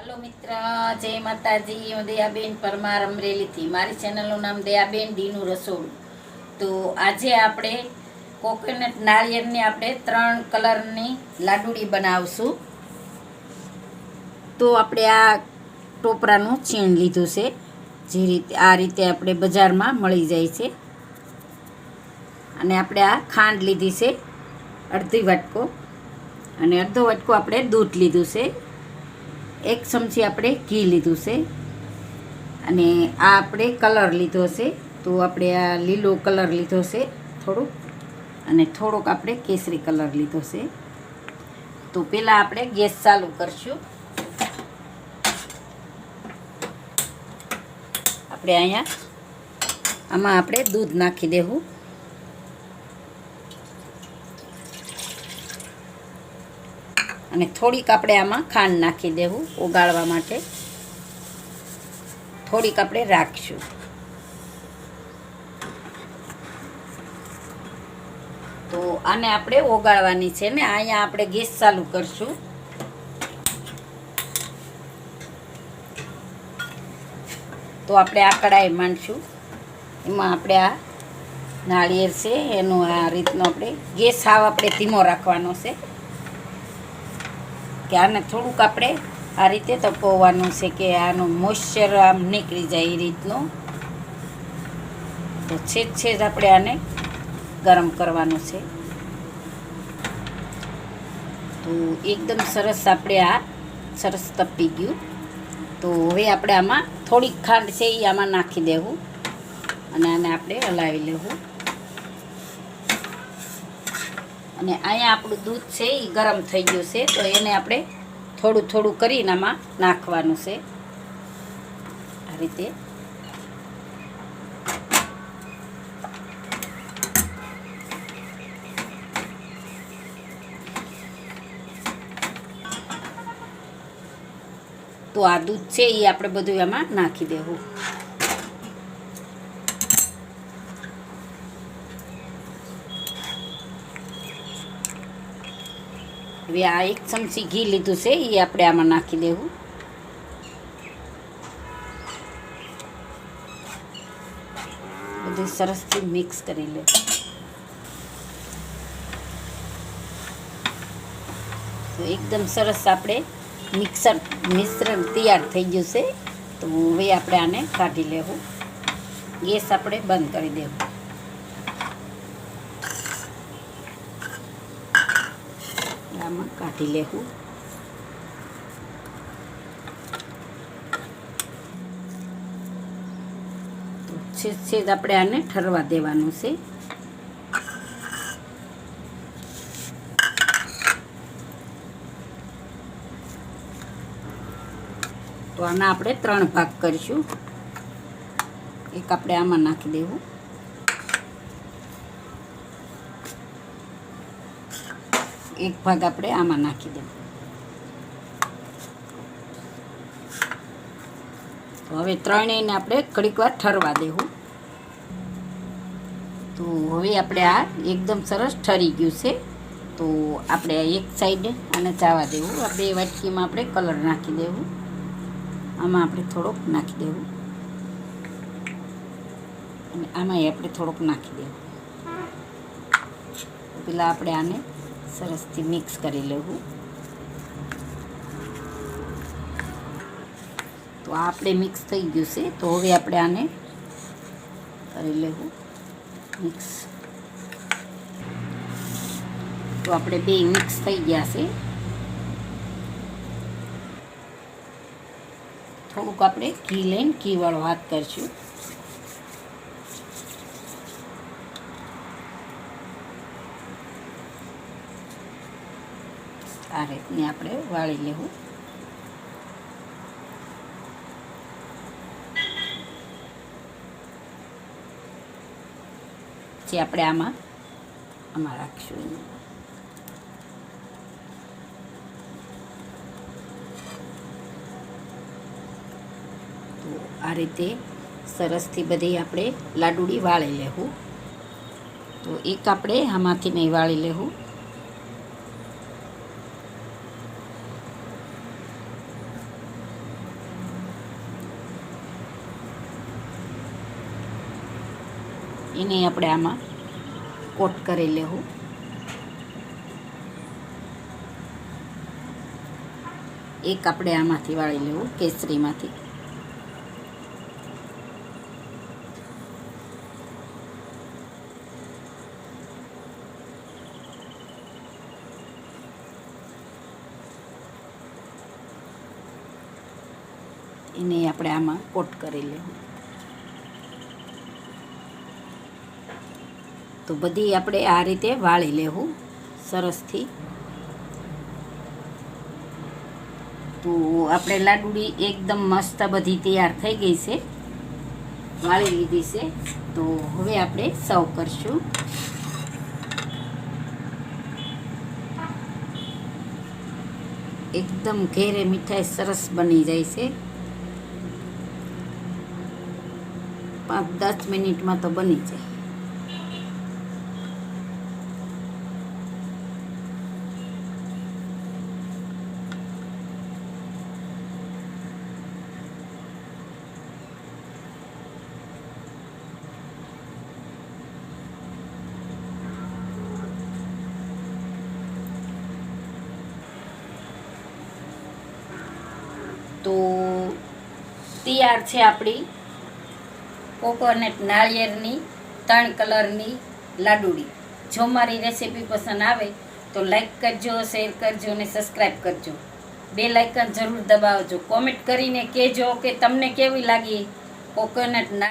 Hello मित्र, जय माताजी। હું દયાબેન પરમાર અમરેલીથી। મારી ચેનલનું નામ દયાબેન દીનું રસોડું। તો આજે આપણે કોકોનટ નાળિયેરની આપણે 3 કલરની લાડુડી બનાવશું। તો આપણે આ ટોપરાનું છીણ લીધું છે, જે રીતે આ રીતે આપણે બજારમાં મળી જાય છે। અને આપણે આ ખાંડ લીધી છે અડધી વાટકો, અને અડધો વાટકો આપણે દૂધ લીધું છે। 1 ચમચી આપણે ઘી લીધું છે, અને આ આપણે કલર લીધો છે। તો આપણે આ લીલો કલર લીધો છે થોડુંક, અને થોડોક આપણે કેસરી કલર લીધો છે। તો પહેલાં આપણે ગેસ ચાલુ કરશું। આપણે આમાં આપણે દૂધ નાખી દેવું, અને થોડીક આપણે આમાં ખાંડ નાખી દેવું ઓગાળવા માટે। થોડીક આપણે રાખશું। તો આને આપણે ઓગાળવાની છે ને અહીંયા આપણે ગેસ ચાલુ કરશું। તો આપણે આ કઢાઈ માંડશું, એમાં આપણે આ નાળિયેર છે એનું આ રીતનો આપણે ગેસ સાવ આપણે ધીમો રાખવાનો છે, કે આને થોડુંક આપણે આ રીતે તપવાનું છે, કે આનું મોઇશ્ચર આમ નીકળી જાય એ રીતનું। તો છેજ આપણે આને ગરમ કરવાનું છે। તો એકદમ સરસ આપણે આ સરસ તપી ગયું। તો હવે આપણે આમાં થોડીક ખાંડ છે એ આમાં નાખી દેવું, અને આને આપણે હલાવી લેવું। અને અહીંયા આપણું દૂધ છે એ ગરમ થઈ ગયું છે, તો એને આપણે થોડું થોડું કરીને આમાં નાખવાનું છે આ રીતે। તો આ દૂધ છે એ આપણે બધું એમાં નાખી દેવું। હવે આ 1 ચમચી ઘી લીધું છે એ આપણે આમાં નાખી દેવું। બધું સરસથી મિક્સ કરી લે। તો એકદમ સરસ આપણે મિશ્રણ તૈયાર થઈ ગયું છે। તો હવે આપણે આને કાઢી લેવું, ગેસ આપણે બંધ કરી દેવું। આમાં કાઢી લેવું। તો છેદ આપણે આને ઠરવા દેવાનું છે। તો આના આપણે 3 ભાગ કરીશું। એક આપણે આમાં નાખી દેવું, એક ભાગ આપણે આમાં નાખી દેવું। તો હવે ત્રણેયને આપણે ઘડીક વાર ઠરવા દેવું। તો હવે આપણે આ એકદમ સરસ ઠરી ગયું છે। તો આપણે એક સાઈડ આને ચાવા દેવું। આ 2 વાટકીમાં આપણે કલર નાખી દેવું, આમાં આપણે થોડોક નાખી દેવું, અને આમાંય આપણે થોડોક નાખી દેવું। પેલા આપણે આને સરસથી મિક્સ કરી લેવું। તો આ આપણે મિક્સ થઈ ગયું છે। તો હવે આપણે આને કરી લેવું મિક્સ। તો આપણે 2 મિક્સ થઈ ગયા છે। થોડુંક આપણે ઘી લઈને ઘીવાળો હાથ કરીશું। આ રીતની આપણે વાળી લેવું। જે આપણે આમાં રાખશું। તો આ રીતે સરસથી બધી આપણે લાડુડી વાળી લેવું। તો એક આપણે આમાંથી નહીં વાળી લેવું। એને આપણે આમાં કોટ કરી લેવું. એક આપણે આમાંથી વાળી લેવું, કેસરીમાંથી. એને આપણે આમાં કોટ કરી લેવું. તો બધી આપણે આ રીતે વાળી લેવું સરસથી. તો આપણે લાડુડી એકદમ મસ્ત બધી તૈયાર થઈ ગઈ છે, વાળી લીધી છે. તો હવે આપણે સર્વ કરશું. એકદમ ઘેરે મીઠાઈ સરસ બની જાય છે. 5-10 મિનિટમાં તો બની જાય. તો તૈયાર છે આપણી કોકોનટ નાળિયેરની 3 કલરની લાડુડી. જો મારી રેસીપી પસંદ આવે તો લાઈક કરજો, શેર કરજો અને સબસ્ક્રાઈબ કરજો. બેલ આઇકન જરૂર દબાવજો. કોમેન્ટ કરીને કહેજો કે તમને કેવી લાગી કોકોનટ